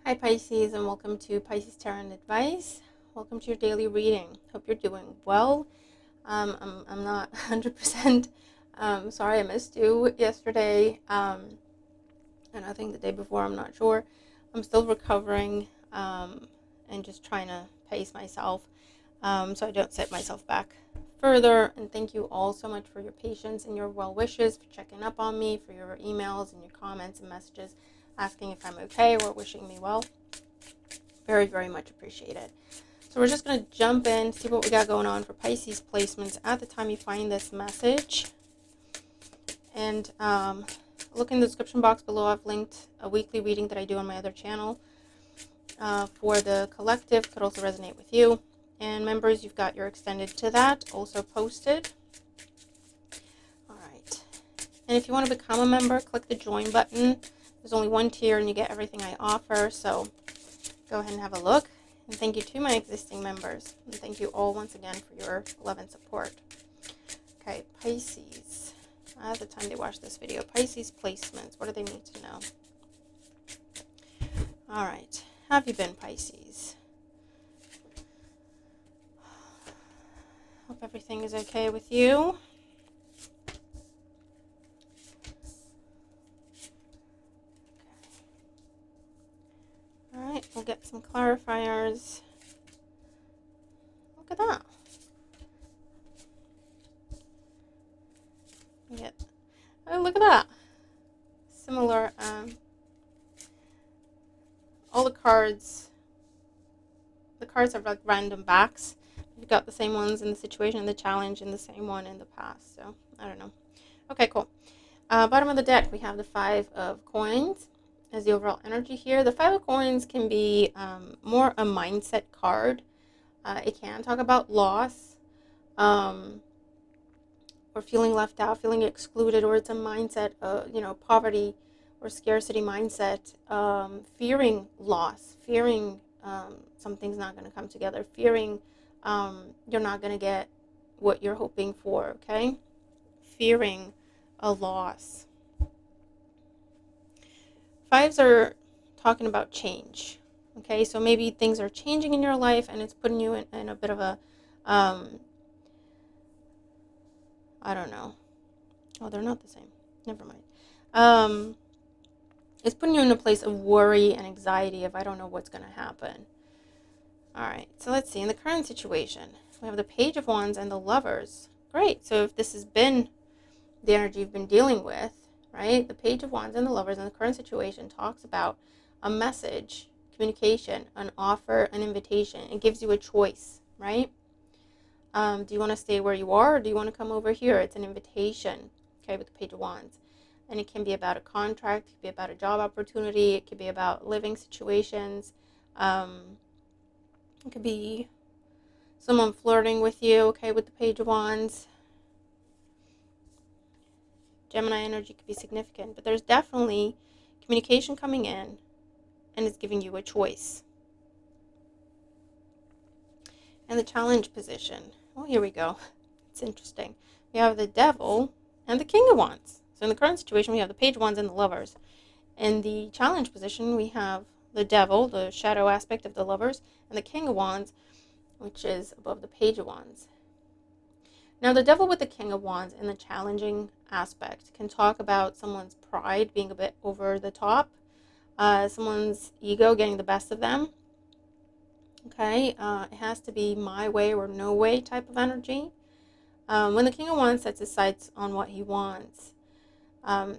Hi Pisces, and welcome to Pisces Tarot and Advice. Welcome to your daily reading. Hope you're doing well. I'm not 100% sorry I missed you yesterday, and I think the day before, I'm not sure. I'm still recovering and just trying to pace myself so I don't set myself back further. And thank you all so much for your patience and your well wishes, for checking up on me, for your emails and your comments and messages asking if I'm okay or wishing me well. Very, very much appreciated. So we're just going to jump in, see what we got going on for Pisces placements at the time you find this message. And look in the description box below. I've linked a weekly reading that I do on my other channel for the collective. Could also resonate with you. And members, you've got your extended to that also posted. All right. And if you want to become a member, click the join button. There's only one tier and you get everything I offer. So go ahead and have a look. And thank you to my existing members. And thank you all once again for your love and support. Okay, Pisces. At the time they watch this video, Pisces placements. What do they need to know? All right. Have you been, Pisces? Hope everything is okay with you. All right, we'll get some clarifiers. Look at that. Oh, look at that. Similar, all the cards have like random backs. You've got the same ones in the situation, in the challenge, and the same one in the past. So, I don't know. Okay, cool. Bottom of the deck, we have the Five of Coins as the overall energy here. The Five of Coins can be more a mindset card. It can talk about loss, or feeling left out, feeling excluded, or it's a mindset of, poverty or scarcity mindset, fearing loss, fearing something's not going to come together, fearing you're not going to get what you're hoping for, okay? Fearing a loss. Fives are talking about change, okay? So maybe things are changing in your life and it's putting you in a bit of a, I don't know. Oh, they're not the same. Never mind. It's putting you in a place of worry and anxiety of I don't know what's going to happen. All right, so let's see. In the current situation, we have the Page of Wands and the Lovers. Great. So if this has been the energy you've been dealing with, right? The Page of Wands and the Lovers in the current situation talks about a message, communication, an offer, an invitation. It gives you a choice, right? Do you want to stay where you are or do you want to come over here? It's an invitation, okay, with the Page of Wands. And it can be about a contract, it could be about a job opportunity, it could be about living situations. It could be someone flirting with you, okay, with the Page of Wands. Gemini energy could be significant, but there's definitely communication coming in and it's giving you a choice. And the challenge position. Oh, here we go. It's interesting. We have the Devil and the King of Wands. So in the current situation, we have the Page of Wands and the Lovers. In the challenge position, we have the Devil, the shadow aspect of the Lovers, and the King of Wands, which is above the Page of Wands. Now, the Devil with the King of Wands in the challenging aspect can talk about someone's pride being a bit over the top, someone's ego getting the best of them. Okay, it has to be my way or no way type of energy. When the King of Wands sets his sights on what he wants, and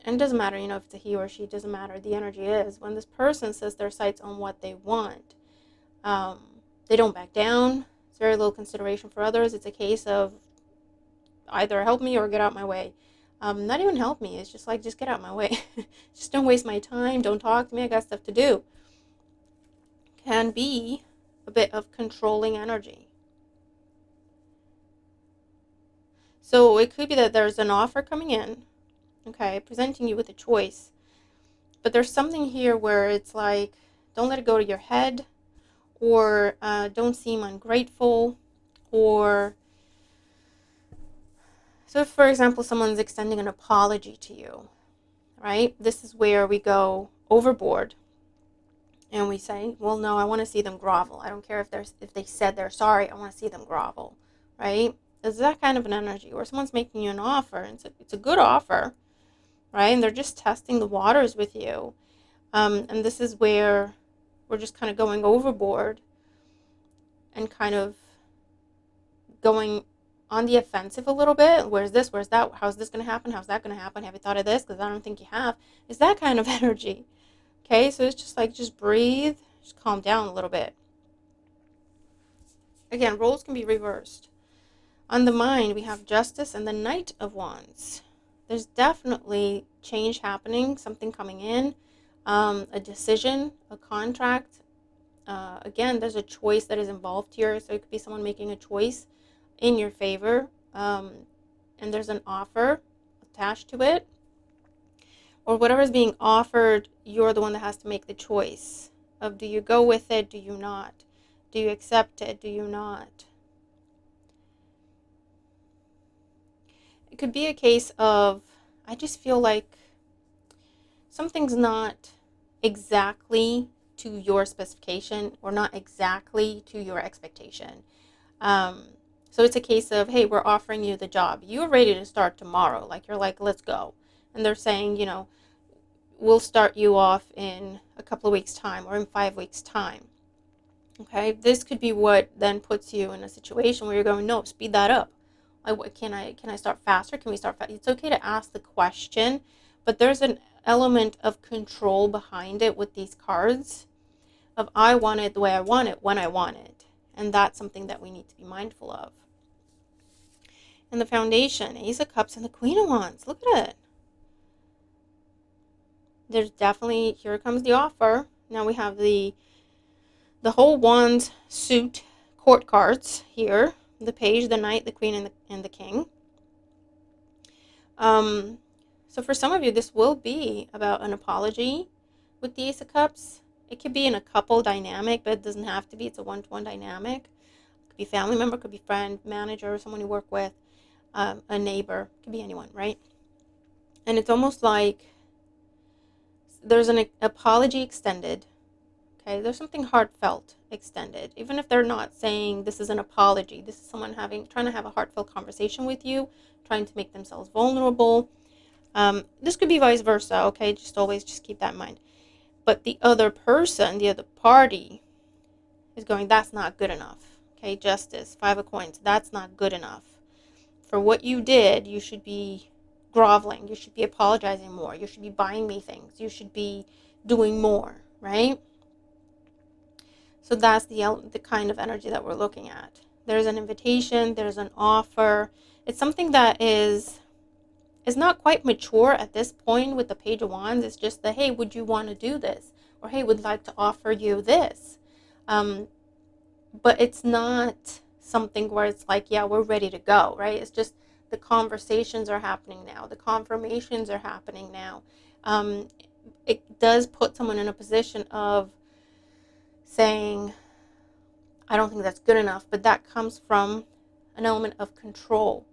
it doesn't matter, if it's a he or she, doesn't matter, the energy is, when this person sets their sights on what they want, they don't back down. It's very little consideration for others. It's a case of either help me or get out my way. Not even help me, it's just like, just get out my way. Just don't waste my time, don't talk to me, I got stuff to do. Can be a bit of controlling energy. So it could be that there's an offer coming in, okay, presenting you with a choice, but there's something here where it's like, don't let it go to your head, or don't seem ungrateful, or so if, for example, someone's extending an apology to you, right? This is where we go overboard and we say, well, no, I want to see them grovel. I don't care if they said they're sorry. I want to see them grovel, right? It's that kind of an energy where someone's making you an offer, and it's a good offer, right? And they're just testing the waters with you. And this is where we're just kind of going overboard and kind of going on the offensive a little bit. Where's this? Where's that? How's this going to happen? How's that going to happen? Have you thought of this? Because I don't think you have. It's that kind of energy. Okay, so it's just like, just breathe, just calm down a little bit. Again, roles can be reversed. On the mind, we have Justice and the Knight of Wands. There's definitely change happening, something coming in, a decision, a contract. Again, there's a choice that is involved here, so it could be someone making a choice in your favor, and there's an offer attached to it. Or whatever is being offered, you're the one that has to make the choice of, do you go with it, do you not? Do you accept it, do you not? It could be a case of, I just feel like something's not exactly to your specification or not exactly to your expectation. So it's a case of, hey, we're offering you the job. You're ready to start tomorrow. Like, you're like, let's go. And they're saying, we'll start you off in a couple of weeks' time or in 5 weeks' time. Okay, this could be what then puts you in a situation where you're going, no, speed that up. Can I start faster? Can we start faster? It's okay to ask the question, but there's an element of control behind it with these cards of, I want it the way I want it when I want it. And that's something that we need to be mindful of. And the Foundation, Ace of Cups and the Queen of Wands. Look at it. There's definitely, here comes the offer. Now we have the whole Wands suit court cards here. The Page, the Knight, the Queen, and the King. So for some of you, this will be about an apology with the Ace of Cups. It could be in a couple dynamic, but it doesn't have to be. It's a one-to-one dynamic. It could be family member, could be friend, manager, someone you work with, a neighbor. It could be anyone, right? And it's almost like there's an apology extended. Okay, there's something heartfelt extended. Even if they're not saying this is an apology, this is someone trying to have a heartfelt conversation with you, trying to make themselves vulnerable. This could be vice versa, okay? Just keep that in mind. But the other person, the other party, is going, that's not good enough. Okay, Justice, 5 of Coins, that's not good enough. For what you did, you should be groveling. You should be apologizing more. You should be buying me things. You should be doing more, right? So that's the kind of energy that we're looking at. There's an invitation. There's an offer. It's something that is not quite mature at this point with the Page of Wands. It's just that, hey, would you want to do this? Or, hey, would like to offer you this. But it's not something where it's like, yeah, we're ready to go, right? It's just the conversations are happening now. The confirmations are happening now. It does put someone in a position of saying, I don't think that's good enough, but that comes from an element of control.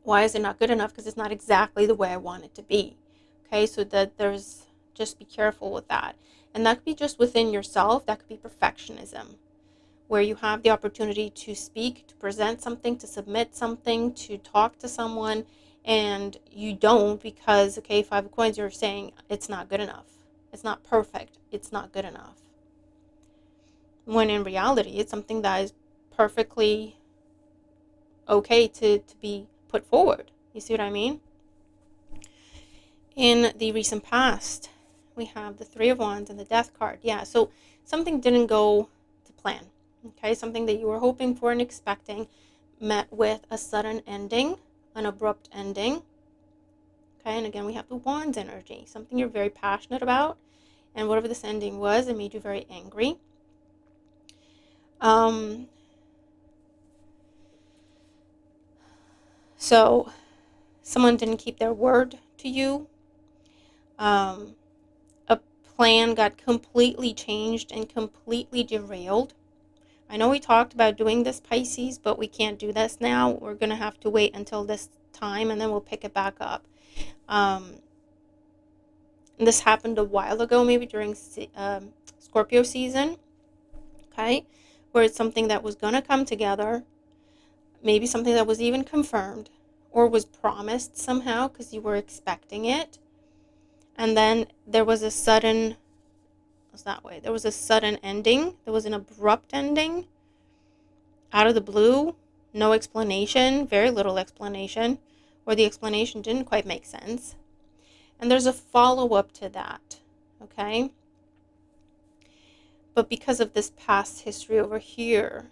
Why is it not good enough? Because it's not exactly the way I want it to be. Okay, so that there's, just be careful with that. And that could be just within yourself. That could be perfectionism, where you have the opportunity to speak, to present something, to submit something, to talk to someone, and you don't because, okay, 5 of Coins, you're saying it's not good enough. It's not perfect. It's not good enough. When in reality, it's something that is perfectly okay to be put forward. You see what I mean? In the recent past, we have the 3 of Wands and the Death card. Yeah, so something didn't go to plan. Okay, something that you were hoping for and expecting met with a sudden ending, an abrupt ending. Okay, and again, we have the Wands energy, something you're very passionate about, and whatever this ending was, it made you very angry. So someone didn't keep their word to you. A plan got completely changed and completely derailed. I know we talked about doing this, Pisces, but we can't do this now. We're going to have to wait until this time, and then we'll pick it back up. This happened a while ago, maybe during Scorpio season, okay, where it's something that was going to come together, maybe something that was even confirmed or was promised somehow because you were expecting it. And then there was a sudden, what's that way? There was a sudden ending. There was an abrupt ending out of the blue. No explanation, very little explanation, or the explanation didn't quite make sense. And there's a follow-up to that, okay? But because of this past history over here,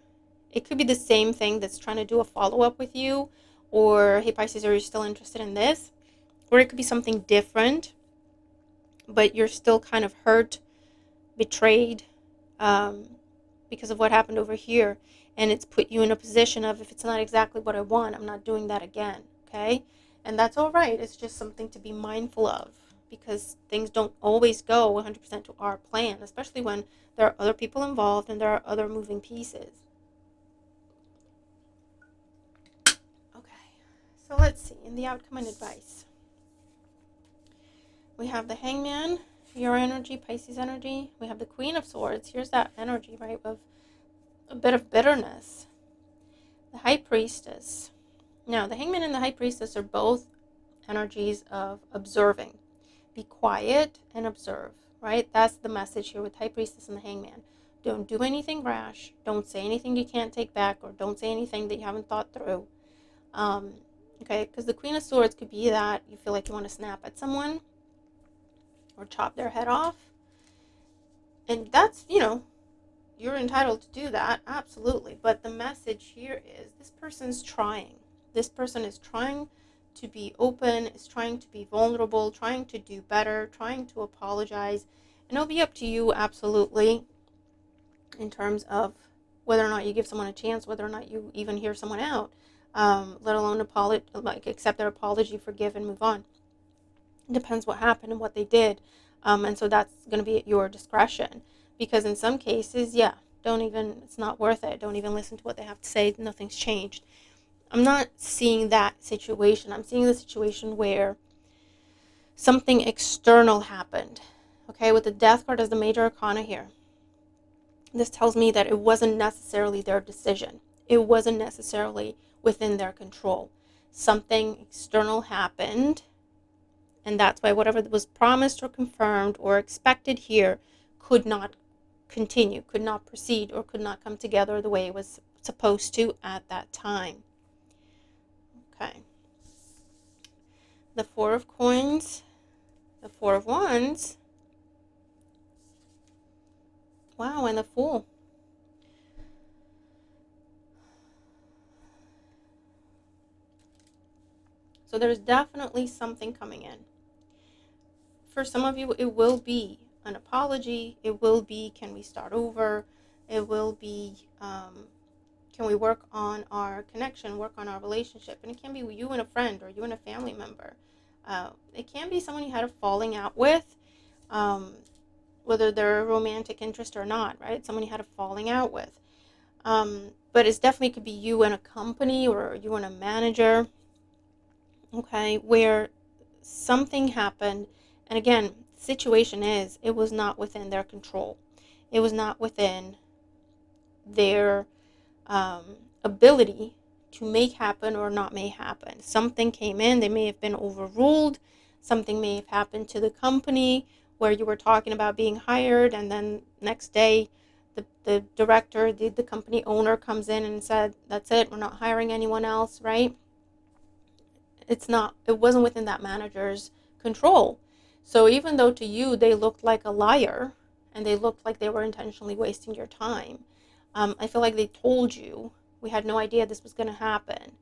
it could be the same thing that's trying to do a follow-up with you, or, hey, Pisces, are you still interested in this? Or it could be something different, but you're still kind of hurt, betrayed, because of what happened over here. And it's put you in a position of, if it's not exactly what I want, I'm not doing that again, okay? And that's all right. It's just something to be mindful of, because things don't always go 100% to our plan, especially when there are other people involved and there are other moving pieces. Okay, so let's see, in the outcome and advice. We have the Hangman, your energy, Pisces energy. We have the Queen of Swords. Here's that energy, right, of a bit of bitterness. The High Priestess. Now, the Hangman and the High Priestess are both energies of observing. Be quiet and observe, right? That's the message here with High Priestess and the Hangman. Don't do anything rash. Don't say anything you can't take back, or don't say anything that you haven't thought through. Okay, because the Queen of Swords could be that you feel like you want to snap at someone or chop their head off. And that's, you're entitled to do that, absolutely. But the message here is this person's trying. This person is trying to be open, is trying to be vulnerable, trying to do better, trying to apologize. And it'll be up to you, absolutely, in terms of whether or not you give someone a chance, whether or not you even hear someone out, let alone accept their apology, forgive, and move on. It depends what happened and what they did. And so that's going to be at your discretion. Because in some cases, it's not worth it. Don't even listen to what they have to say. Nothing's changed. I'm not seeing that situation. I'm seeing the situation where something external happened. Okay, with the Death card as the major arcana here. This tells me that it wasn't necessarily their decision. It wasn't necessarily within their control. Something external happened, and that's why whatever was promised or confirmed or expected here could not continue, could not proceed, or could not come together the way it was supposed to at that time. Okay. The Four of Coins, the Four of Wands. Wow, and the Fool. So there's definitely something coming in. For some of you, it will be an apology. It will be, can we start over? It will be, can we work on our connection, work on our relationship? And it can be you and a friend, or you and a family member. It can be someone you had a falling out with, whether they're a romantic interest or not, right? Someone you had a falling out with. But it definitely could be you and a company, or you and a manager, okay, where something happened. And again, the situation is, it was not within their control. It was not within their ability to make happen or not make happen. Something came in, they may have been overruled. Something may have happened to the company where you were talking about being hired, and then next day the director, the company owner comes in and said, that's it, we're not hiring anyone else, right? It wasn't within that manager's control. So even though to you they looked like a liar and they looked like they were intentionally wasting your time, I feel like they told you, we had no idea this was going to happen.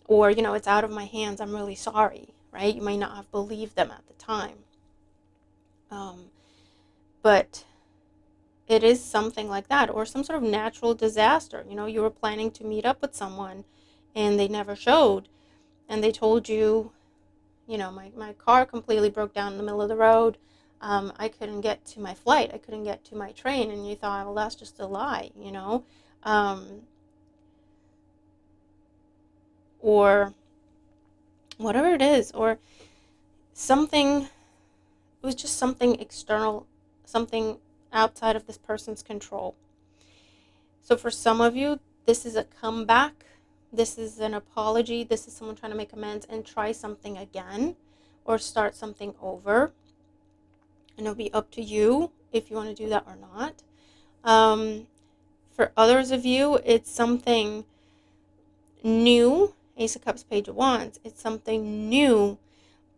Or, it's out of my hands, I'm really sorry, right? You may not have believed them at the time. But it is something like that, or some sort of natural disaster. You were planning to meet up with someone and they never showed, and they told you, my car completely broke down in the middle of the road. I couldn't get to my flight. I couldn't get to my train. And you thought, well, that's just a lie, or whatever it is, or something. It was just something external, something outside of this person's control. So for some of you, this is a comeback. This is an apology. This is someone trying to make amends and try something again or start something over. And it'll be up to you if you want to do that or not. For others of you, it's something new. Ace of Cups, Page of Wands. It's something new,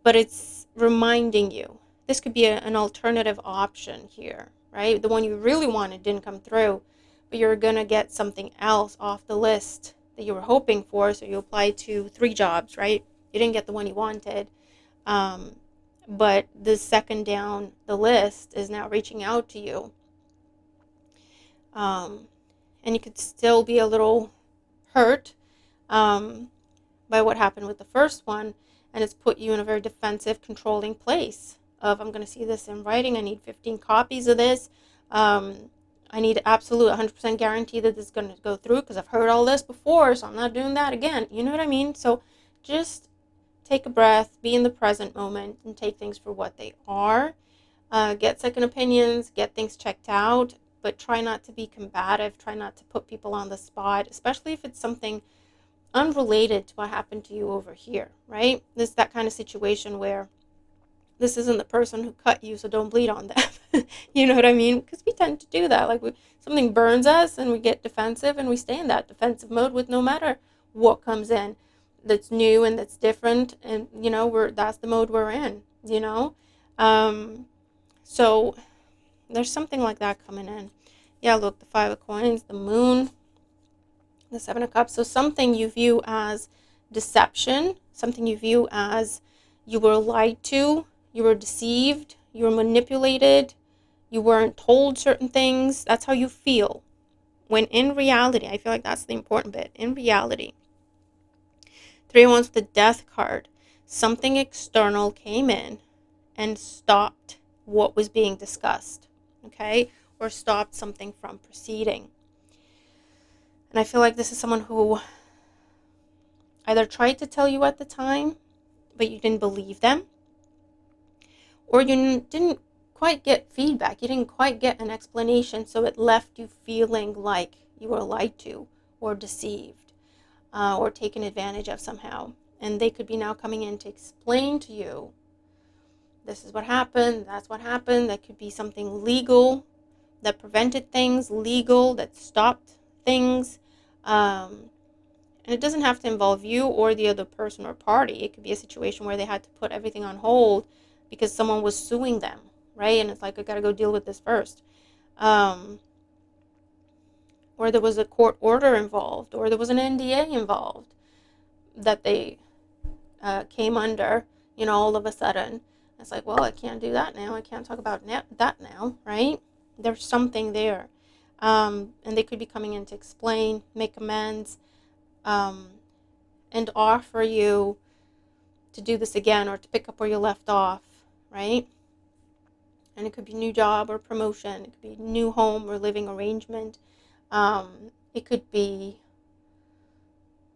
but it's reminding you. This could be an alternative option here, right? The one you really wanted didn't come through, but you're going to get something else off the list that you were hoping for. So you applied to 3 jobs, right? You didn't get the one you wanted. But the second down the list is now reaching out to you. And you could still be a little hurt by what happened with the first one, and it's put you in a very defensive, controlling place of, I'm going to see this in writing, I need 15 copies of this, I need absolute 100% guarantee that this is going to go through because I've heard all this before, so I'm not doing that again. You know what I mean? So just take a breath, be in the present moment, and take things for what they are. Get second opinions, get things checked out, but try not to be combative, try not to put people on the spot, especially if it's something unrelated to what happened to you over here, right? This is that kind of situation where this isn't the person who cut you, so don't bleed on them. You know what I mean? Because we tend to do that. Like something burns us and we get defensive and we stay in that defensive mode with no matter what comes in that's new and that's different. And, you know, that's the mode we're in, you know? So there's something like that coming in. Yeah, look, the 5 of Coins, the Moon, the 7 of Cups. So something you view as deception, something you view as you were lied to, you were deceived, you were manipulated, you weren't told certain things. That's how you feel. When in reality, I feel like that's the important bit. In reality, 3 of Wands with the Death card. Something external came in and stopped what was being discussed, okay? Or stopped something from proceeding. And I feel like this is someone who either tried to tell you at the time, but you didn't believe them, or you didn't quite get feedback. You didn't quite get an explanation, so it left you feeling like you were lied to or deceived or taken advantage of somehow. And they could be now coming in to explain to you, this is what happened, that's what happened. That could be something legal that prevented things, legal that stopped things. And it doesn't have to involve you or the other person or party. It could be a situation where they had to put everything on hold because someone was suing them, right? And it's like, I got to go deal with this first. Or there was a court order involved, or there was an NDA involved that they came under, you know, all of a sudden. It's like, well, I can't do that now. I can't talk about that now, right? There's something there. And they could be coming in to explain, make amends, and offer you to do this again or to pick up where you left off, right? And it could be new job or promotion. It could be new home or living arrangement. It could be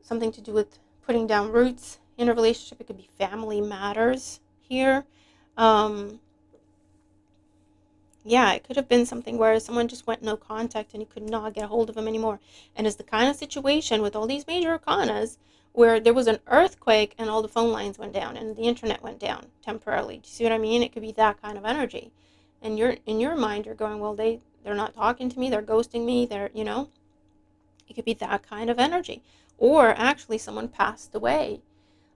something to do with putting down roots in a relationship. It could be family matters here. Yeah, it could have been something where someone just went no contact and you could not get a hold of them anymore. And it's the kind of situation with all these major arcanas where there was an earthquake and all the phone lines went down and the internet went down temporarily. Do you see what I mean? It could be that kind of energy. And you're in your mind, you're going, well, they're not talking to me, they're ghosting me, they're, you know, it could be that kind of energy. Or actually someone passed away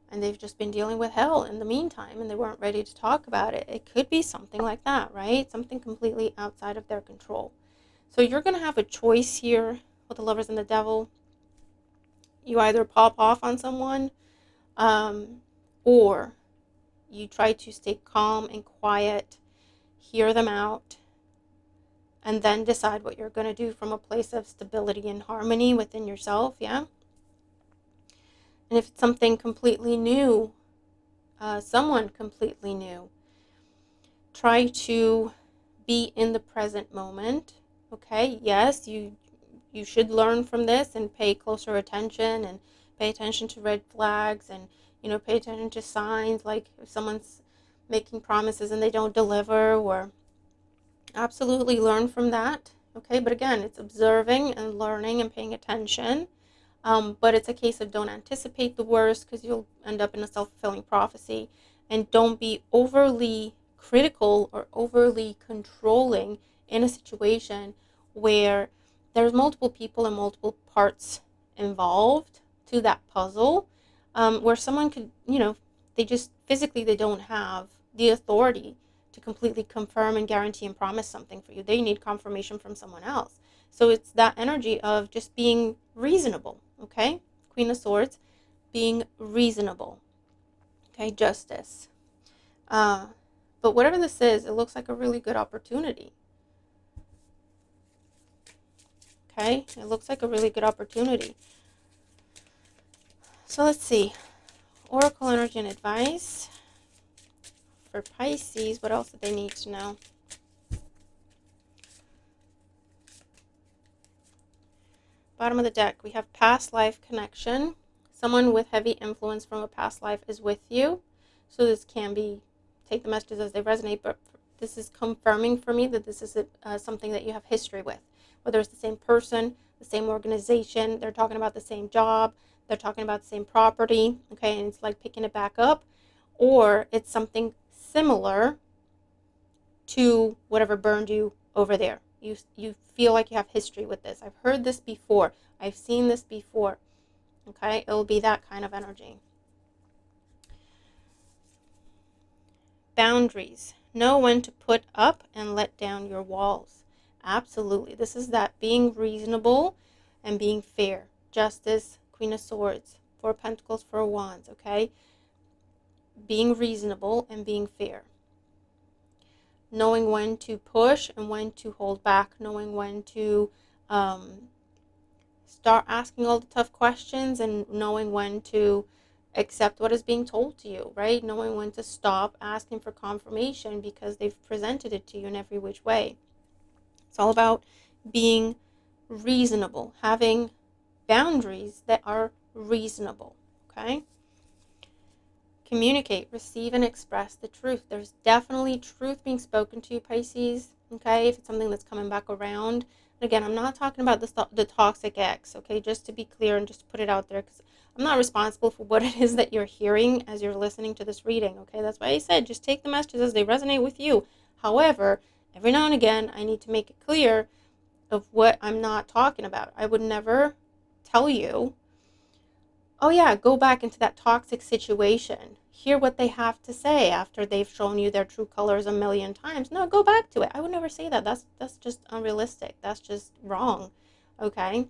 and they've just been dealing with hell in the meantime and they weren't ready to talk about it. It could be something like that, right? Something completely outside of their control. So you're going to have a choice here with the Lovers and the Devil. You either pop off on someone or you try to stay calm and quiet, hear them out, and then decide what you're going to do from a place of stability and harmony within yourself, yeah? And if it's something completely new, someone completely new, try to be in the present moment, okay? Yes, you should learn from this and pay closer attention and pay attention to red flags and, you know, pay attention to signs like if someone's making promises and they don't deliver, or Absolutely learn from that. Okay, but again, it's observing and learning and paying attention. But it's a case of don't anticipate the worst because you'll end up in a self-fulfilling prophecy. And don't be overly critical or overly controlling in a situation where there's multiple people and multiple parts involved to that puzzle, where someone could, they just physically they don't have the authority to completely confirm and guarantee and promise something for you. They need confirmation from someone else. So it's that energy of just being reasonable, okay? Queen of Swords, being reasonable, okay? Justice. But whatever this is, it looks like a really good opportunity, okay? It looks like a really good opportunity. So let's see. Oracle energy and advice for Pisces. What else do they need to know? Bottom of the deck, we have past life connection. Someone with heavy influence from a past life is with you. So this can be, take the messages as they resonate, but this is confirming for me that this is something that you have history with. Whether it's the same person, the same organization, they're talking about the same job, they're talking about the same property, okay, and it's like picking it back up, or it's something similar to whatever burned you over there. You feel like you have history with this. I've heard this before. I've seen this before. Okay? It'll be that kind of energy. Boundaries. Know when to put up and let down your walls. Absolutely. This is that being reasonable and being fair. Justice, Queen of Swords, Four of Pentacles, Four of Wands, okay? Being reasonable and being fair. Knowing when to push and when to hold back, knowing when to start asking all the tough questions and knowing when to accept what is being told to you, right? Knowing when to stop asking for confirmation because they've presented it to you in every which way. It's all about being reasonable, having boundaries that are reasonable, okay? Communicate, receive, and express the truth. There's definitely truth being spoken to you, Pisces, okay, if it's something that's coming back around. And again, I'm not talking about the toxic ex, okay, just to be clear and just to put it out there, because I'm not responsible for what it is that you're hearing as you're listening to this reading, okay? That's why I said just take the messages as they resonate with you. However, every now and again, I need to make it clear of what I'm not talking about. I would never tell you, oh yeah, go back into that toxic situation. Hear what they have to say after they've shown you their true colors a million times. No, go back to it. I would never say that. That's just unrealistic. That's just wrong. Okay?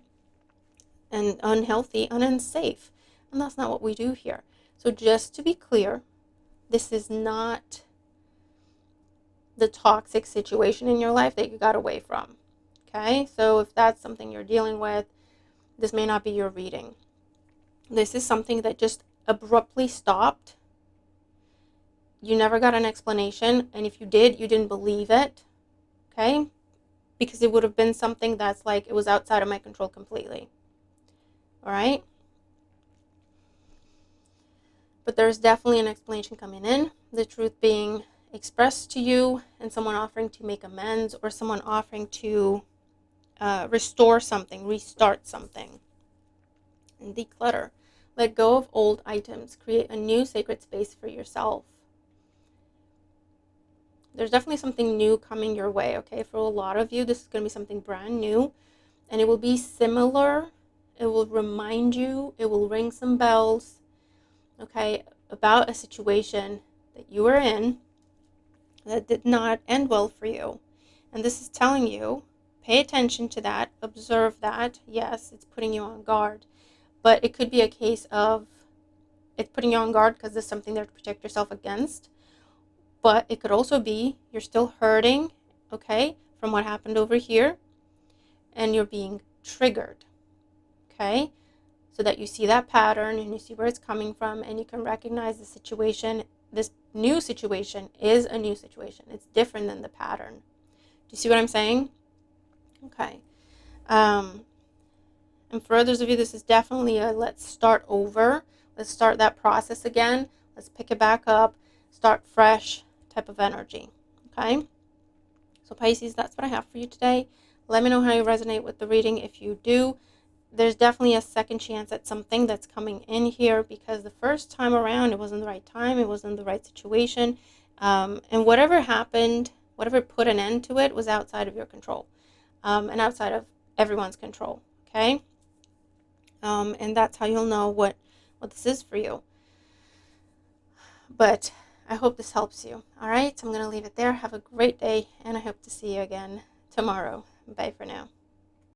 And unhealthy and unsafe. And that's not what we do here. So just to be clear, this is not the toxic situation in your life that you got away from. Okay? So if that's something you're dealing with, this may not be your reading. This is something that just abruptly stopped. You never got an explanation, and if you did, you didn't believe it, okay? Because it would have been something that's like, it was outside of my control completely, all right? But there's definitely an explanation coming in, the truth being expressed to you, and someone offering to make amends, or someone offering to restore something, restart something, and declutter. Let go of old items. Create a new sacred space for yourself. There's definitely something new coming your way, okay? For a lot of you, this is going to be something brand new, and it will be similar. It will remind you, it will ring some bells, okay, about a situation that you were in that did not end well for you. And this is telling you, pay attention to that, observe that. Yes, it's putting you on guard, but it could be a case of it's putting you on guard because there's something there to protect yourself against. But it could also be you're still hurting, okay, from what happened over here, and you're being triggered, okay, so that you see that pattern and you see where it's coming from, and you can recognize the situation. This new situation is a new situation. It's different than the pattern. Do you see what I'm saying? Okay. And for others of you, this is definitely a let's start over. Let's start that process again. Let's pick it back up, start fresh type of energy, okay? So Pisces, that's what I have for you today. Let me know how you resonate with the reading. If you do, there's definitely a second chance at something that's coming in here, because the first time around it wasn't the right time, it wasn't the right situation, and whatever happened, whatever put an end to it, was outside of your control, and outside of everyone's control. Okay, and that's how you'll know what this is for you. But I hope this helps you. All right, so I'm going to leave it there. Have a great day, and I hope to see you again tomorrow. Bye for now.